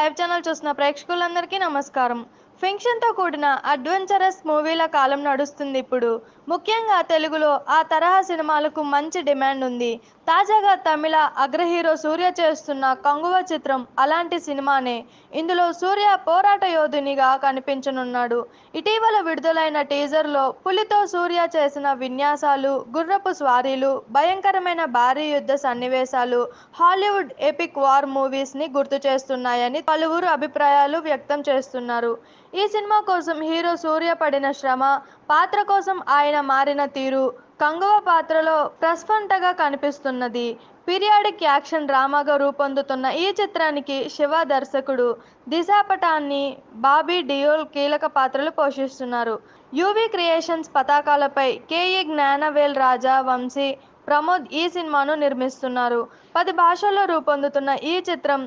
Live channel చూస్తున్న ప్రేక్షకులందరికీ నమస్కారం. ఫిక్షన్తో కూడిన అడ్వెంచరస్ మూవీల కాలం నడుస్తుంది ఇప్పుడు. ముఖ్యంగా తెలుగులో ఆ తరహా సినిమాలకు మంచి డిమాండ్ ఉంది. తాజాగా తమిళ అగ్ర హీరో సూర్య చేస్తున్న కంగువ చిత్రం అలాంటి సినిమానే. ఇందులో సూర్య పోరాట యోధునిగా కనిపించనున్నాడు. ఇటీవల విడుదలైన టీజర్లో పులితో సూర్య చేసిన విన్యాసాలు, గుర్రపు స్వారీలు, భయంకరమైన భారీ యుద్ధ సన్నివేశాలు హాలీవుడ్ ఎపిక్ వార్ మూవీస్ని గుర్తు చేస్తున్నాయని పలువురు అభిప్రాయాలు వ్యక్తం చేస్తున్నారు. ఈ సినిమా కోసం హీరో సూర్య పడిన శ్రమ, పాత్ర కోసం ఆయన మారిన తీరు కంగువ పాత్రలో ప్రస్ఫుటంగా కనిపిస్తున్నది. పీరియాడిక్ యాక్షన్ డ్రామాగా రూపొందుతున్న ఈ చిత్రానికి శివ దర్శకుడు, దిశా పటాని, బాబీ డియోల్ కీలక పాత్రలు పోషిస్తున్నారు. యువి క్రియేషన్స్ పతాకాలపై కేఈ జ్ఞానవేల్ రాజా వంశీ, ప్రమోద్ ఈ సినిమాను నిర్మిస్తున్నారు. 10 భాషల్లో రూపొందుతున్న ఈ చిత్రం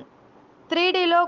3Dలో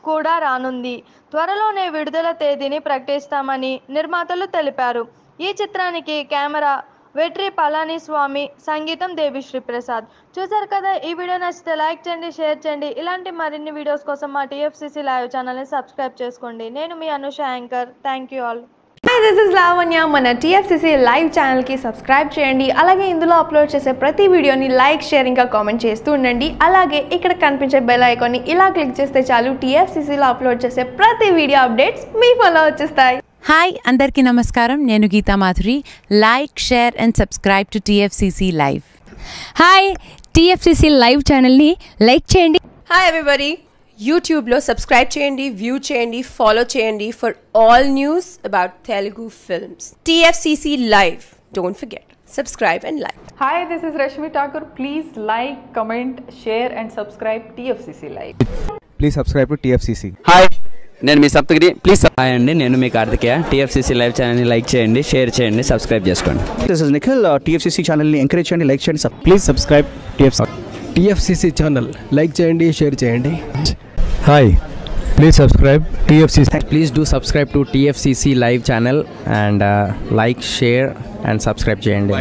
కూడా రానుంది. త్వరలోనే విడుదల తేదీని ప్రకటిస్తామని నిర్మాతలు తెలిపారు. ఈ చిత్రానికి కెమెరా వెట్రి పళనిస్వామి, సంగీతం దేవిశ్రీ ప్రసాద్. చూశారు కదా, ఈ వీడియో నచ్చితే లైక్ చేయండి, షేర్ చేయండి. ఇలాంటి మరిన్ని వీడియోస్ కోసం మా TFCC లైవ్ ఛానల్ని సబ్స్క్రైబ్ చేసుకోండి. నేను మీ Anusha anchor. Thank you all. Hi, this is Lavanya. మన TFCC లైవ్ ఛానల్కి సబ్స్క్రైబ్ చేయండి. అలాగే ఇందులో అప్లోడ్ చేసే ప్రతి వీడియోని లైక్, షేర్ ఇంకా కామెంట్ చేస్తూ ఉండండి. అలాగే ఇక్కడ కనిపించే బెల్ ఐకాన్ని ఇలా క్లిక్ చేస్తే చాలు TFCCలో అప్లోడ్ చేసే ప్రతి వీడియో అప్డేట్స్ మీ ఫోన్లో వచ్చేస్తాయి. హాయ్, అందరికీ నమస్కారం. నేను Geetha Madhuri. Like, share and subscribe to TFCC live. Hi, TFCC live ఛానల్ని లైక్ చేయండి. హాయ్ ఎవ్రీబడి, యూట్యూబ్లో సబ్స్క్రైబ్ చేయండి, వ్యూ చేయండి, ఫాలో చేయండి for all news about Telugu films. TFCC live, don't forget, subscribe and like. Hi, this is Rashmi Thakur. Please like, comment, share and subscribe TFCC Live. Please subscribe to TFCC. Hi, నేను మీ Saptagiri. Please hi అండి, నేను మీ Karthikeya. TFCC live ఛానల్ని like చేయండి, share చేయండి, subscribe చేసుకోండి. This is Nikhil. TFCC ఛానల్ని encourage చేయండి, like చేయండి. Please subscribe TFCC channel like చేయండి, షేర్ చేయండి. Hi, please subscribe TFCC. Please do subscribe to TFCC live channel and like, share and subscribe చేయండి.